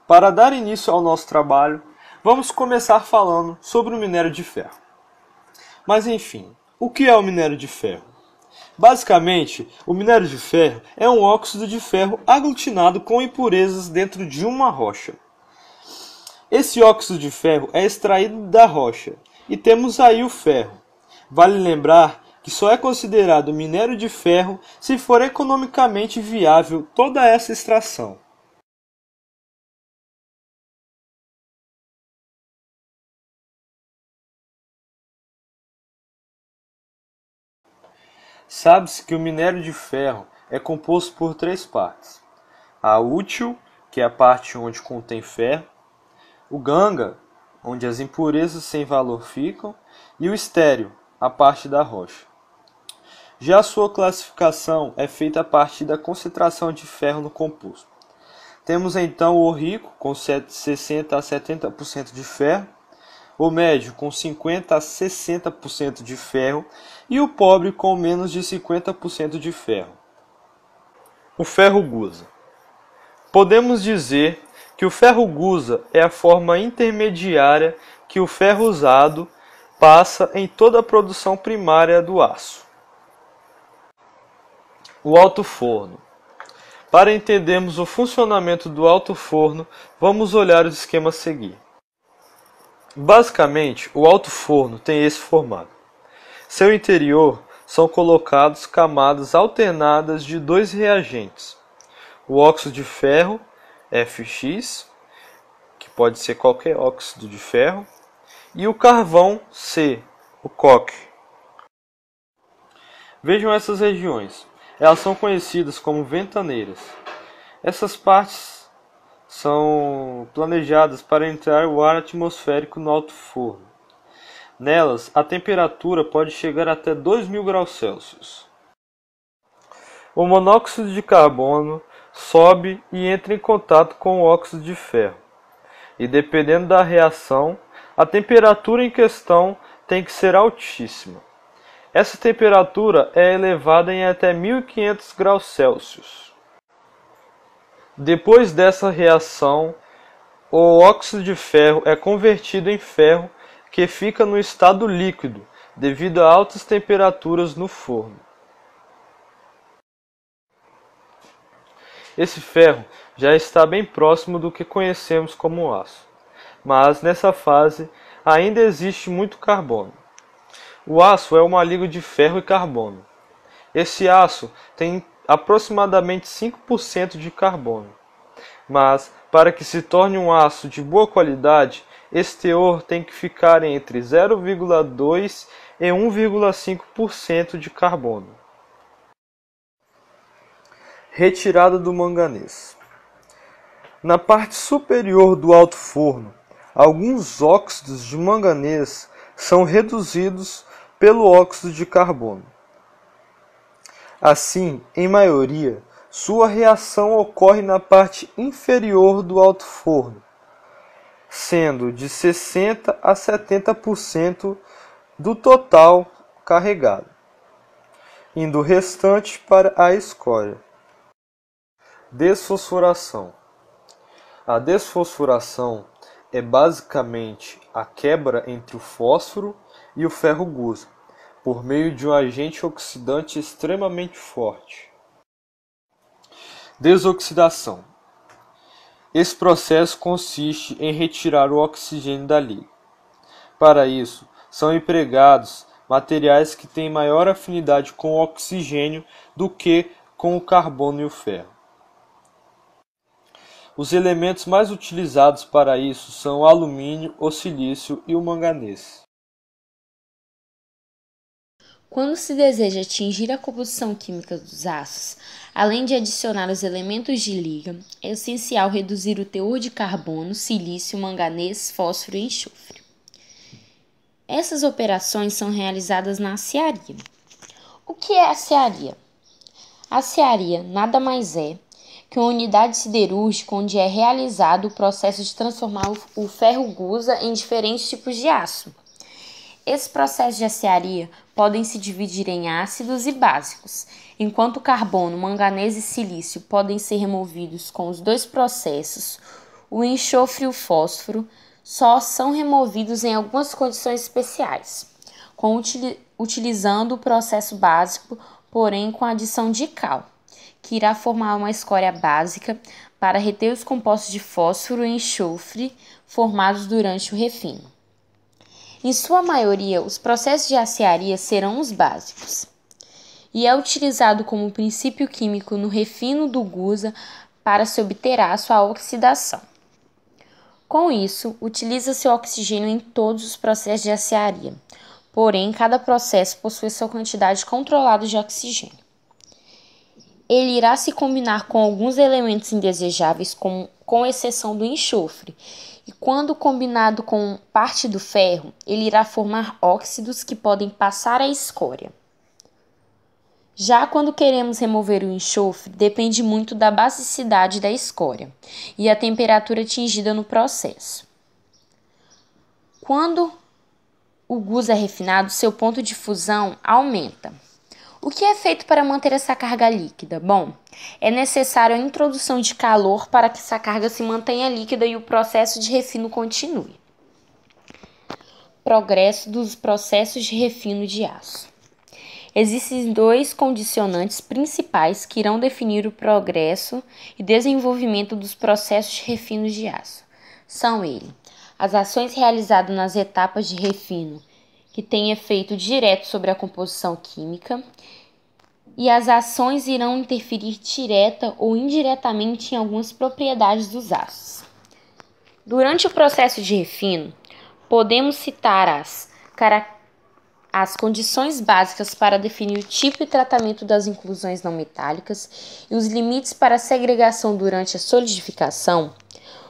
Para dar início ao nosso trabalho, vamos começar falando sobre o minério de ferro. Mas enfim, o que é o minério de ferro? Basicamente, o minério de ferro é um óxido de ferro aglutinado com impurezas dentro de uma rocha. Esse óxido de ferro é extraído da rocha e temos aí o ferro. Vale lembrar que só é considerado minério de ferro se for economicamente viável toda essa extração. Sabe-se que o minério de ferro é composto por três partes: a útil, que é a parte onde contém ferro, o ganga, onde as impurezas sem valor ficam, e o estéril, a parte da rocha. Já a sua classificação é feita a partir da concentração de ferro no composto. Temos então o rico, com 60 a 70% de ferro, o médio, com 50 a 60% de ferro, e o pobre, com menos de 50% de ferro. O ferro gusa. Podemos dizer que o ferro gusa é a forma intermediária que o ferro usado passa em toda a produção primária do aço. O alto forno. Para entendermos o funcionamento do alto forno, vamos olhar o esquema a seguir. Basicamente, o alto forno tem esse formato. Seu interior são colocados camadas alternadas de dois reagentes: o óxido de ferro, Fx, que pode ser qualquer óxido de ferro, e o carvão, C, o coque. Vejam essas regiões. Elas são conhecidas como ventaneiras. Essas partes são planejadas para entrar o ar atmosférico no alto forno. Nelas, a temperatura pode chegar até 2000 graus Celsius. O monóxido de carbono sobe e entra em contato com o óxido de ferro. E dependendo da reação, a temperatura em questão tem que ser altíssima. Essa temperatura é elevada em até 1500 graus Celsius. Depois dessa reação, o óxido de ferro é convertido em ferro, que fica no estado líquido devido a altas temperaturas no forno. Esse ferro já está bem próximo do que conhecemos como aço, mas nessa fase ainda existe muito carbono. O aço é uma liga de ferro e carbono. Esse aço tem aproximadamente 5% de carbono, mas para que se torne um aço de boa qualidade, esse teor tem que ficar entre 0,2% e 1,5% de carbono. Retirada do manganês. Na parte superior do alto forno, alguns óxidos de manganês são reduzidos pelo óxido de carbono. Assim, em maioria, sua reação ocorre na parte inferior do alto forno, sendo de 60 a 70% do total carregado, indo o restante para a escória. Desfosforação. A desfosforação é basicamente a quebra entre o fósforo e o ferro gusa, por meio de um agente oxidante extremamente forte. Desoxidação. Esse processo consiste em retirar o oxigênio da liga. Para isso, são empregados materiais que têm maior afinidade com o oxigênio do que com o carbono e o ferro. Os elementos mais utilizados para isso são o alumínio, o silício e o manganês. Quando se deseja atingir a composição química dos aços, além de adicionar os elementos de liga, é essencial reduzir o teor de carbono, silício, manganês, fósforo e enxofre. Essas operações são realizadas na acearia. O que é acearia? A acearia nada mais é que uma unidade siderúrgica onde é realizado o processo de transformar o ferro gusa em diferentes tipos de aço. Esses processos de acearia podem se dividir em ácidos e básicos, enquanto o carbono, manganês e silício podem ser removidos com os dois processos, o enxofre e o fósforo só são removidos em algumas condições especiais, utilizando o processo básico, porém com a adição de cal, que irá formar uma escória básica para reter os compostos de fósforo e enxofre formados durante o refino. Em sua maioria, os processos de aciaria serão os básicos, e é utilizado como princípio químico no refino do gusa para se obter aço a oxidação. Com isso, utiliza-se o oxigênio em todos os processos de aciaria, porém, cada processo possui sua quantidade controlada de oxigênio. Ele irá se combinar com alguns elementos indesejáveis, com exceção do enxofre, e quando combinado com parte do ferro, ele irá formar óxidos que podem passar a escória. Já quando queremos remover o enxofre, depende muito da basicidade da escória e a temperatura atingida no processo. Quando o gusa é refinado, seu ponto de fusão aumenta. O que é feito para manter essa carga líquida? Bom, é necessário a introdução de calor para que essa carga se mantenha líquida e o processo de refino continue. Progresso dos processos de refino de aço. Existem dois condicionantes principais que irão definir o progresso e desenvolvimento dos processos de refino de aço. São eles: as ações realizadas nas etapas de refino, que têm efeito direto sobre a composição química, e as ações irão interferir direta ou indiretamente em algumas propriedades dos aços. Durante o processo de refino, podemos citar as condições básicas para definir o tipo e tratamento das inclusões não metálicas e os limites para a segregação durante a solidificação,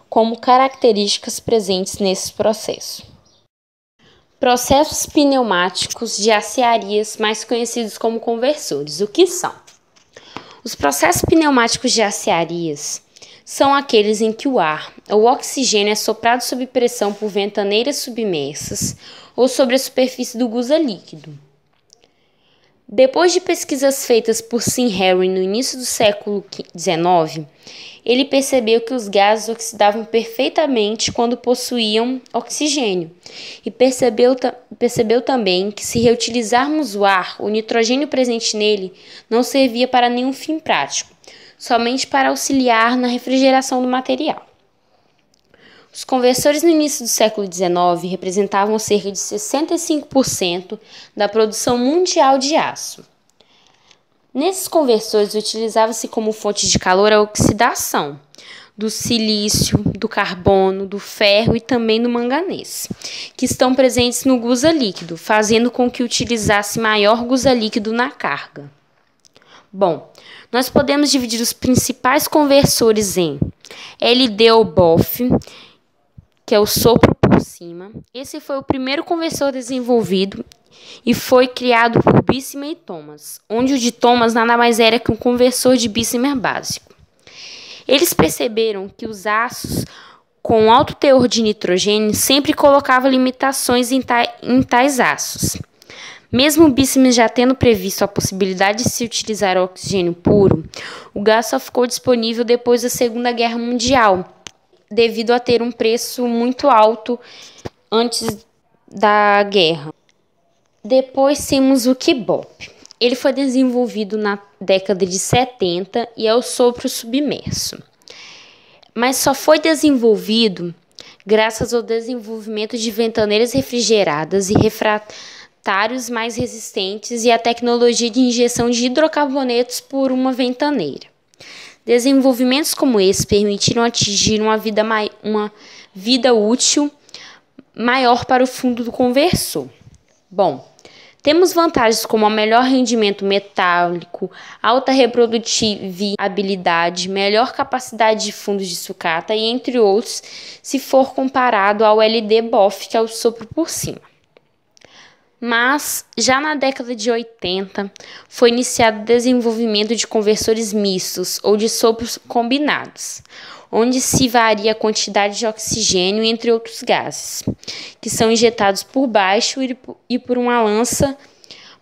como características presentes nesse processo. Processos pneumáticos de aciarias, mais conhecidos como conversores. O que são? Os processos pneumáticos de aciarias são aqueles em que o ar ou oxigênio é soprado sob pressão por ventaneiras submersas ou sobre a superfície do gusa líquido. Depois de pesquisas feitas por Sim Harry no início do século XIX, ele percebeu que os gases oxidavam perfeitamente quando possuíam oxigênio e percebeu também que, se reutilizarmos o ar, o nitrogênio presente nele não servia para nenhum fim prático, somente para auxiliar na refrigeração do material. Os conversores no início do século XIX representavam cerca de 65% da produção mundial de aço. Nesses conversores utilizava-se como fonte de calor a oxidação do silício, do carbono, do ferro e também do manganês, que estão presentes no gusa líquido, fazendo com que utilizasse maior gusa líquido na carga. Bom, nós podemos dividir os principais conversores em LD ou BOF, que é o sopro por cima. Esse foi o primeiro conversor desenvolvido e foi criado por Bessemer e Thomas, onde o de Thomas nada mais era que um conversor de Bessemer básico. Eles perceberam que os aços com alto teor de nitrogênio sempre colocavam limitações em tais aços. Mesmo Bessemer já tendo previsto a possibilidade de se utilizar oxigênio puro, o gás só ficou disponível depois da Segunda Guerra Mundial, devido a ter um preço muito alto antes da guerra. Depois temos o Kibop. Ele foi desenvolvido na década de 70 e é o sopro submerso. Mas só foi desenvolvido graças ao desenvolvimento de ventaneiras refrigeradas e refratários mais resistentes e à tecnologia de injeção de hidrocarbonetos por uma ventaneira. Desenvolvimentos como esse permitiram atingir uma vida útil maior para o fundo do conversor. Bom, temos vantagens como o melhor rendimento metálico, alta reprodutibilidade, melhor capacidade de fundos de sucata e entre outros, se for comparado ao LD-BOF, que é o sopro por cima. Mas, já na década de 80, foi iniciado o desenvolvimento de conversores mistos ou de sopros combinados, onde se varia a quantidade de oxigênio entre outros gases, que são injetados por baixo e por uma lança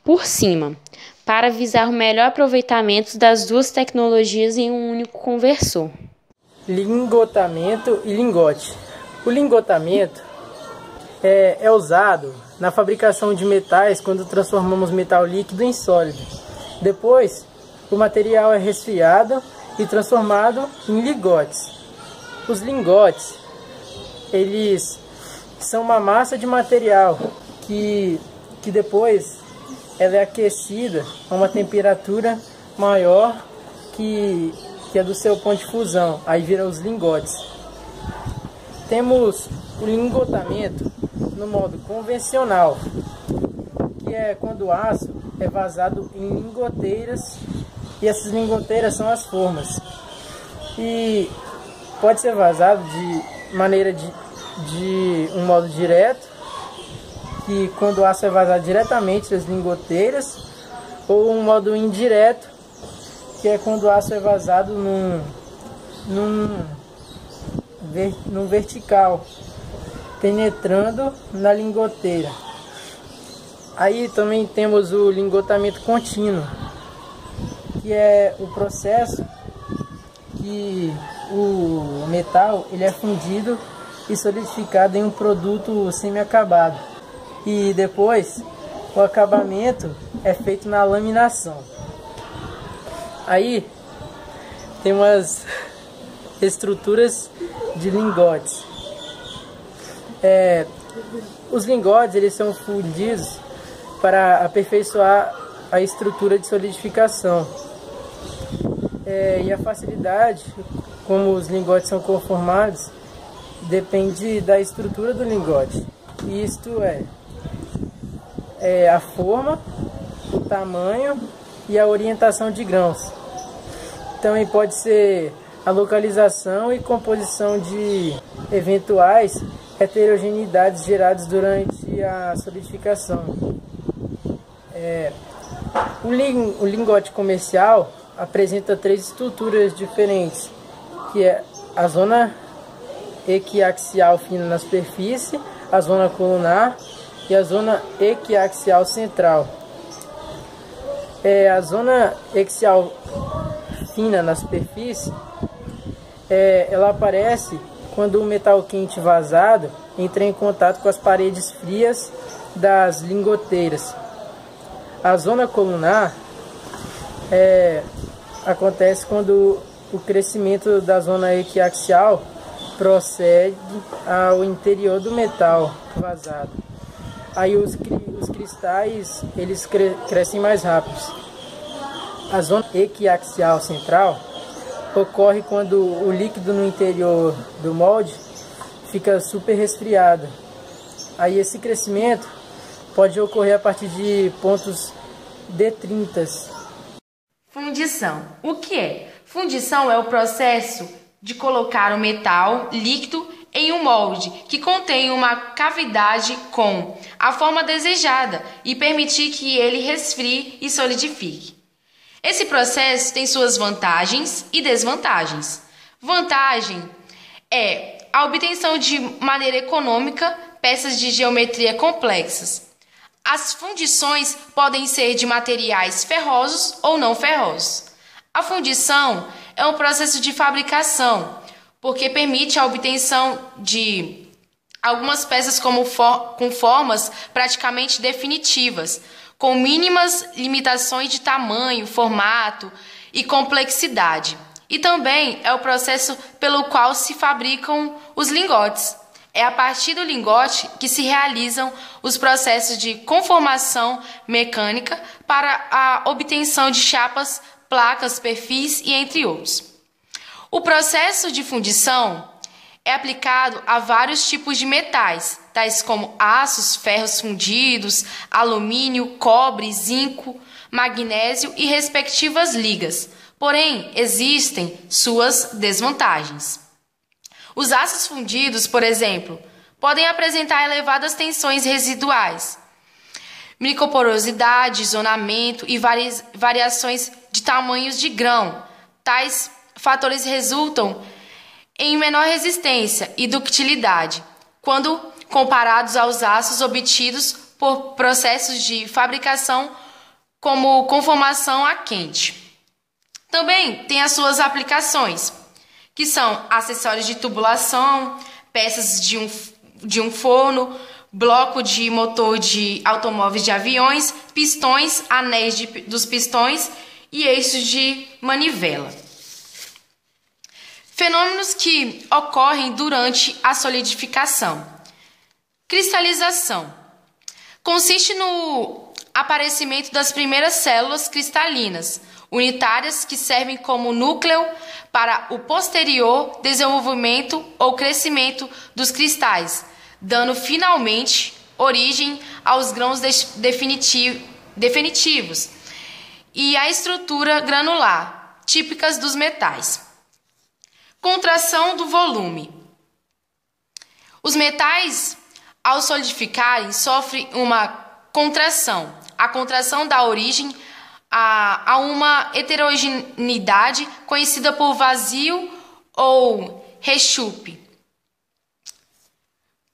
por cima, para visar o melhor aproveitamento das duas tecnologias em um único conversor. lingotamento e lingote. O lingotamento é usado na fabricação de metais quando transformamos metal líquido em sólido. Depois, o material é resfriado e transformado em lingotes. Os lingotes, eles são uma massa de material que depois ela é aquecida a uma temperatura maior que a do seu ponto de fusão, aí vira os lingotes. Temos o lingotamento no modo convencional, que é quando o aço é vazado em lingoteiras, e essas lingoteiras são as formas. E pode ser vazado de maneira de um modo direto, que quando o aço é vazado diretamente das lingoteiras, ou um modo indireto, que é quando o aço é vazado num vertical, penetrando na lingoteira. Aí também temos o lingotamento contínuo, que é o processo que o metal ele é fundido e solidificado em um produto semi-acabado, e depois o acabamento é feito na laminação. Aí tem umas estruturas de lingotes. Os lingotes eles são fundidos para aperfeiçoar a estrutura de solidificação. E a facilidade como os lingotes são conformados depende da estrutura do lingote. Isto é a forma, o tamanho e a orientação de grãos. Também pode ser a localização e composição de eventuais heterogeneidades geradas durante a solidificação. O lingote comercial apresenta 3 estruturas diferentes, que é a zona equiaxial fina na superfície, a zona colunar e a zona equiaxial central. A zona equiaxial fina na superfície, ela aparece quando o metal quente vazado entra em contato com as paredes frias das lingoteiras. A zona colunar acontece quando o crescimento da zona equiaxial procede ao interior do metal vazado. Aí os cristais eles crescem mais rápido. A zona equiaxial central ocorre quando o líquido no interior do molde fica super resfriado. Aí esse crescimento pode ocorrer a partir de pontos D30. Fundição. O que é? Fundição é o processo de colocar o metal líquido em um molde que contém uma cavidade com a forma desejada e permitir que ele resfrie e solidifique. Esse processo tem suas vantagens e desvantagens. Vantagem é a obtenção de maneira econômica peças de geometria complexas. As fundições podem ser de materiais ferrosos ou não ferrosos. A fundição é um processo de fabricação, porque permite a obtenção de algumas peças com formas praticamente definitivas, com mínimas limitações de tamanho, formato e complexidade. E também é o processo pelo qual se fabricam os lingotes. É a partir do lingote que se realizam os processos de conformação mecânica para a obtenção de chapas, placas, perfis e entre outros. O processo de fundição é aplicado a vários tipos de metais, tais como aços, ferros fundidos, alumínio, cobre, zinco, magnésio e respectivas ligas. Porém, existem suas desvantagens. Os aços fundidos, por exemplo, podem apresentar elevadas tensões residuais, microporosidade, zonamento e variações de tamanhos de grão. Tais fatores resultam em menor resistência e ductilidade, quando comparados aos aços obtidos por processos de fabricação como conformação a quente. Também tem as suas aplicações, que são acessórios de tubulação, peças de um forno, bloco de motor de automóveis de aviões, pistões, anéis dos pistões e eixos de manivela. Fenômenos que ocorrem durante a solidificação. Cristalização. Consiste no aparecimento das primeiras células cristalinas, unitárias que servem como núcleo para o posterior desenvolvimento ou crescimento dos cristais, dando finalmente origem aos grãos definitivos e à estrutura granular, típicas dos metais. Contração do volume. Os metais, ao solidificarem, sofrem uma contração. A contração dá origem a uma heterogeneidade conhecida por vazio ou rechupe.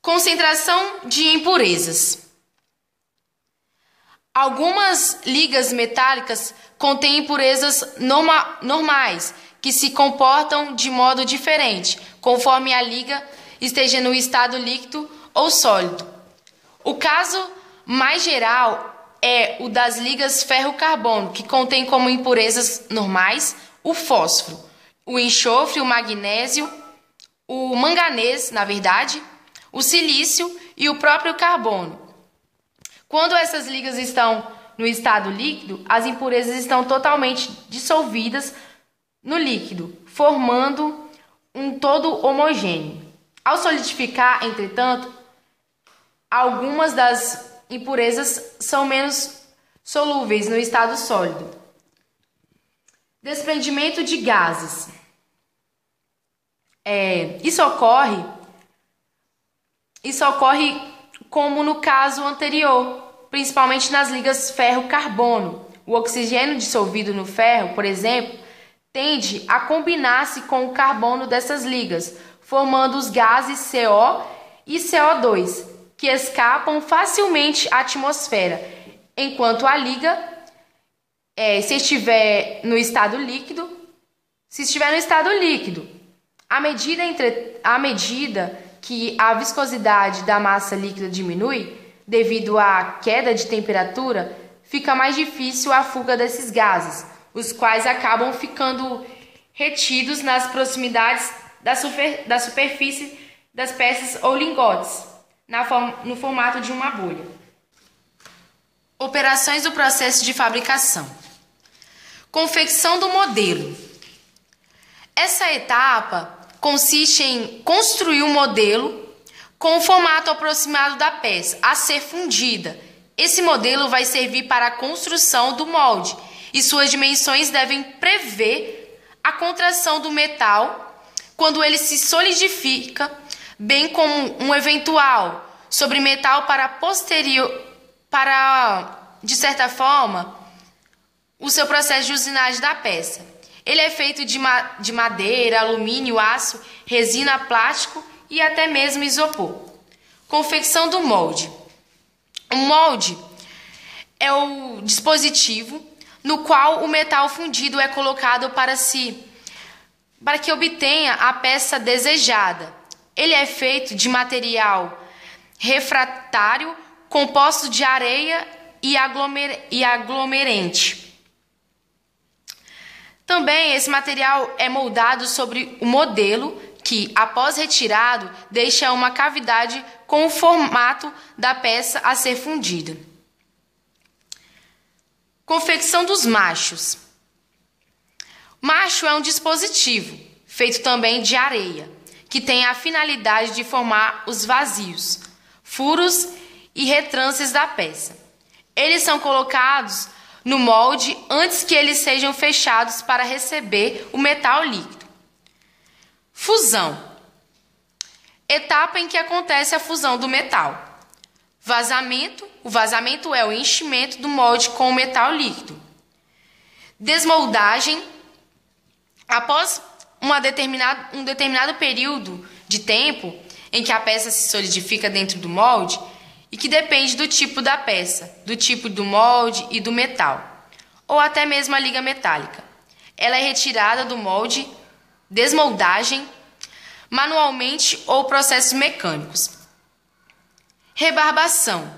Concentração de impurezas. Algumas ligas metálicas contêm impurezas normais, que se comportam de modo diferente, conforme a liga esteja no estado líquido ou sólido. O caso mais geral é o das ligas ferro-carbono, que contém como impurezas normais o fósforo, o enxofre, o magnésio, o manganês, o silício e o próprio carbono. Quando essas ligas estão no estado líquido, as impurezas estão totalmente dissolvidas no líquido, formando um todo homogêneo. Ao solidificar, entretanto, algumas das impurezas são menos solúveis no estado sólido. Desprendimento de gases. Isso ocorre como no caso anterior, principalmente nas ligas ferro-carbono. O oxigênio dissolvido no ferro, por exemplo, tende a combinar-se com o carbono dessas ligas, formando os gases CO e CO2, que escapam facilmente à atmosfera, enquanto a liga, se estiver no estado líquido, à medida que a viscosidade da massa líquida diminui, devido à queda de temperatura, fica mais difícil a fuga desses gases, os quais acabam ficando retidos nas proximidades da superfície das peças ou lingotes, no formato de uma bolha. Operações do processo de fabricação. Confecção do modelo. Essa etapa consiste em construir um modelo com o formato aproximado da peça a ser fundida. Esse modelo vai servir para a construção do molde e suas dimensões devem prever a contração do metal quando ele se solidifica, bem como um eventual sobremetal de certa forma, o seu processo de usinagem da peça. Ele é feito de madeira, alumínio, aço, resina, plástico e até mesmo isopor. Confecção do molde. O molde é o dispositivo no qual o metal fundido é colocado para que obtenha a peça desejada. Ele é feito de material refratário composto de areia e aglomerante. Também esse material é moldado sobre o modelo que, após retirado, deixa uma cavidade com o formato da peça a ser fundida. Confecção dos machos. Macho é um dispositivo, feito também de areia, que tem a finalidade de formar os vazios, furos e retrances da peça. Eles são colocados no molde antes que eles sejam fechados para receber o metal líquido. Fusão. Etapa em que acontece a fusão do metal. Vazamento. O vazamento é o enchimento do molde com o metal líquido. Desmoldagem. Após um determinado período de tempo em que a peça se solidifica dentro do molde, e que depende do tipo da peça, do tipo do molde e do metal, ou até mesmo a liga metálica. Ela é retirada do molde desmoldagem, manualmente ou processos mecânicos. Rebarbação.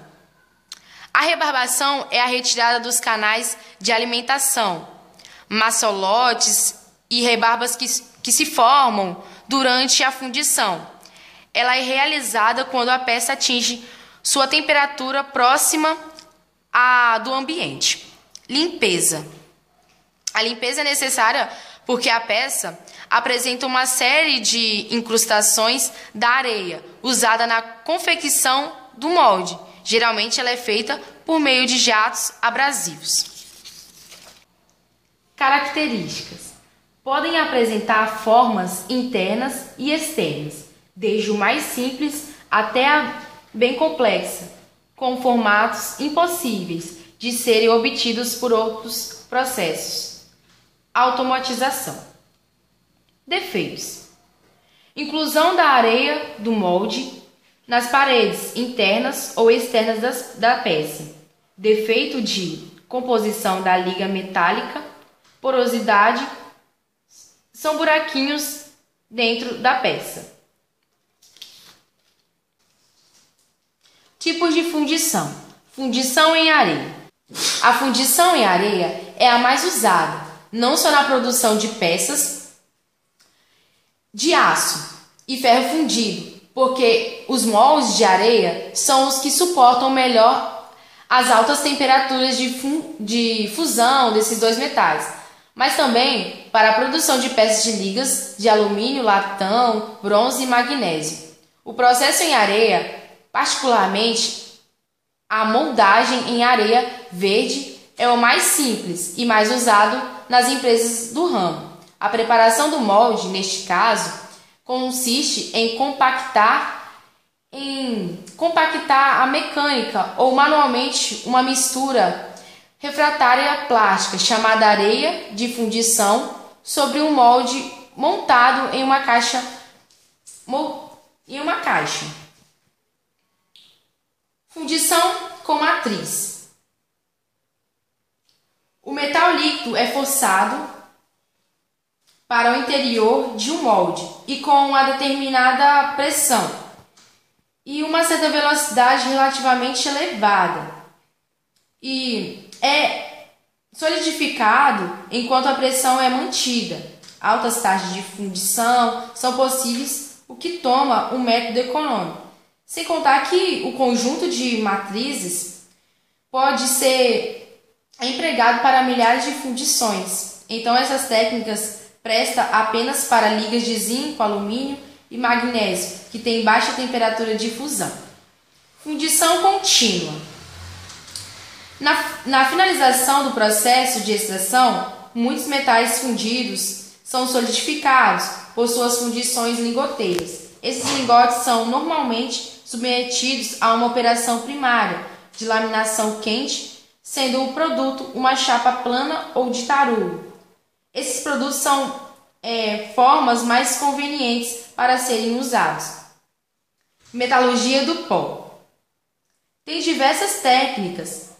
A rebarbação é a retirada dos canais de alimentação, maçolotes e rebarbas que se formam durante a fundição. Ela é realizada quando a peça atinge sua temperatura próxima à do ambiente. Limpeza. A limpeza é necessária porque a peça apresenta uma série de incrustações da areia usada na confecção do molde. Geralmente ela é feita por meio de jatos abrasivos. Características. Podem apresentar formas internas e externas, desde o mais simples até a bem complexa, com formatos impossíveis de serem obtidos por outros processos. Automatização. Defeitos. Inclusão da areia do molde nas paredes internas ou externas da peça. Defeito de composição da liga metálica. Porosidade. São buraquinhos dentro da peça. Tipos de fundição. Fundição em areia. A fundição em areia é a mais usada, não só na produção de peças de aço e ferro fundido, porque os moldes de areia são os que suportam melhor as altas temperaturas de fusão desses dois metais, mas também para a produção de peças de ligas de alumínio, latão, bronze e magnésio. O processo em areia, particularmente a moldagem em areia verde, é o mais simples e mais usado nas empresas do ramo. A preparação do molde, neste caso, consiste em compactar a mecânica ou manualmente uma mistura refratária plástica chamada areia de fundição sobre um molde montado em uma caixa. Fundição com matriz. O metal líquido é forçado para o interior de um molde e com uma determinada pressão e uma certa velocidade relativamente elevada, e é solidificado enquanto a pressão é mantida. Altas taxas de fundição são possíveis, o que toma um método econômico. Sem contar que o conjunto de matrizes pode ser empregado para milhares de fundições. Então essas técnicas prestam apenas para ligas de zinco, alumínio e magnésio, que têm baixa temperatura de fusão. Fundição contínua. Na finalização do processo de extração, muitos metais fundidos são solidificados por suas fundições lingoteiras. Esses lingotes são normalmente submetidos a uma operação primária de laminação quente, sendo o produto uma chapa plana ou de tarugo. Esses produtos são formas mais convenientes para serem usados. Metalurgia do pó. Tem diversas técnicas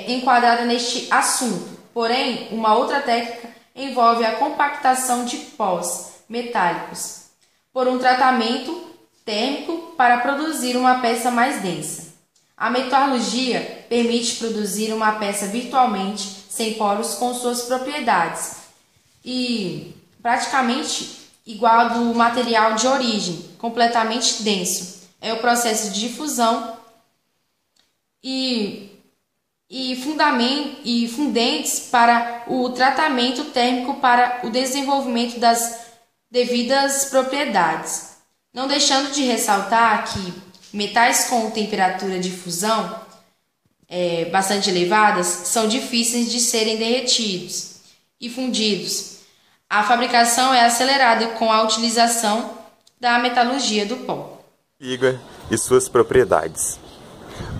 enquadradas neste assunto, porém, uma outra técnica envolve a compactação de pós metálicos por um tratamento térmico para produzir uma peça mais densa. A metalurgia permite produzir uma peça virtualmente sem poros com suas propriedades e praticamente igual ao do material de origem, completamente denso. É o processo de difusão e fundentes para o tratamento térmico para o desenvolvimento das devidas propriedades. Não deixando de ressaltar que metais com temperatura de fusão bastante elevadas são difíceis de serem derretidos e fundidos. A fabricação é acelerada com a utilização da metalurgia do pó. Liga e suas propriedades.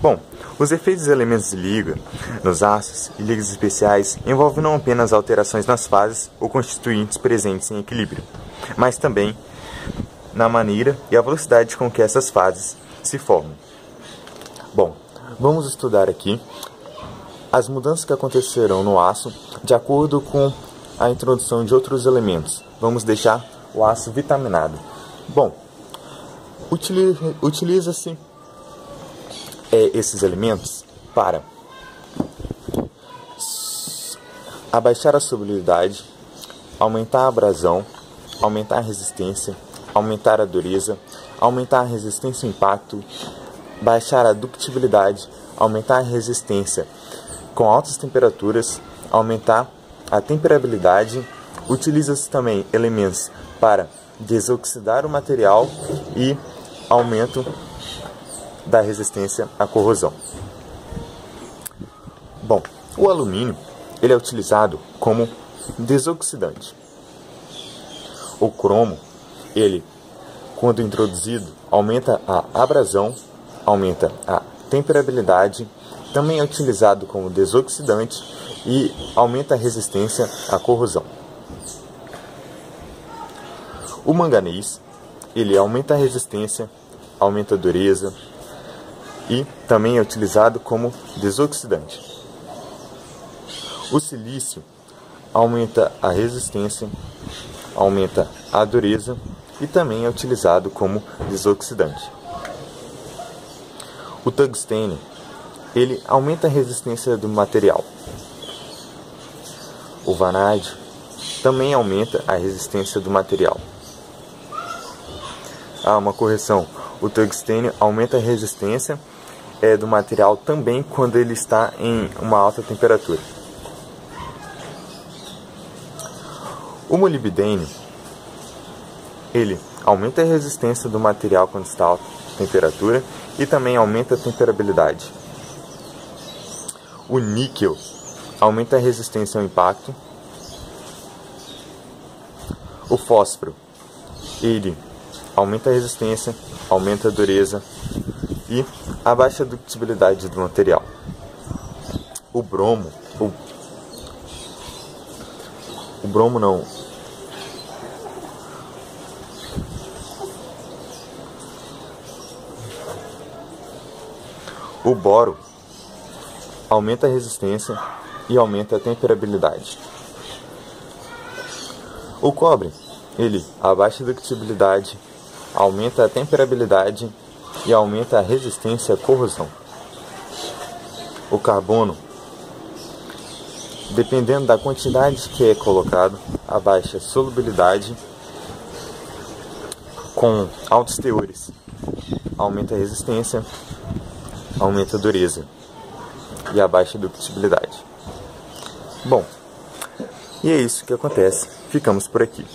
Bom, os efeitos dos elementos de liga nos aços e ligas especiais envolvem não apenas alterações nas fases ou constituintes presentes em equilíbrio, mas também na maneira e a velocidade com que essas fases se formam. Bom, vamos estudar aqui as mudanças que acontecerão no aço de acordo com a introdução de outros elementos. Vamos deixar o aço vitaminado. Bom, utiliza-se esses elementos para abaixar a solubilidade, aumentar a abrasão, aumentar a resistência, aumentar a dureza, aumentar a resistência ao impacto, baixar a ductibilidade, aumentar a resistência com altas temperaturas, aumentar a temperabilidade. Utiliza-se também elementos para desoxidar o material e aumento da resistência à corrosão. Bom, o alumínio ele é utilizado como desoxidante. O cromo, ele, quando introduzido, aumenta a abrasão, aumenta a temperabilidade, também é utilizado como desoxidante e aumenta a resistência à corrosão. O manganês, ele aumenta a resistência, aumenta a dureza e também é utilizado como desoxidante. O silício aumenta a resistência, aumenta a dureza e também é utilizado como desoxidante. O tungstênio, ele aumenta a resistência do material. O vanádio também aumenta a resistência do material. Uma correção, o tungstênio aumenta a resistência do material também quando ele está em uma alta temperatura. O molibdênio, ele aumenta a resistência do material quando está a alta temperatura e também aumenta a temperabilidade. O níquel aumenta a resistência ao impacto. O fósforo, ele aumenta a resistência, aumenta a dureza e abaixa a ductibilidade do material. O bromo, O boro aumenta a resistência e aumenta a temperabilidade. O cobre, ele abaixa a ductibilidade, aumenta a temperabilidade e aumenta a resistência à corrosão. O carbono, dependendo da quantidade que é colocado, abaixa a solubilidade com altos teores, aumenta a resistência, aumenta a dureza e abaixa a ductibilidade. Bom, e é isso que acontece. Ficamos por aqui.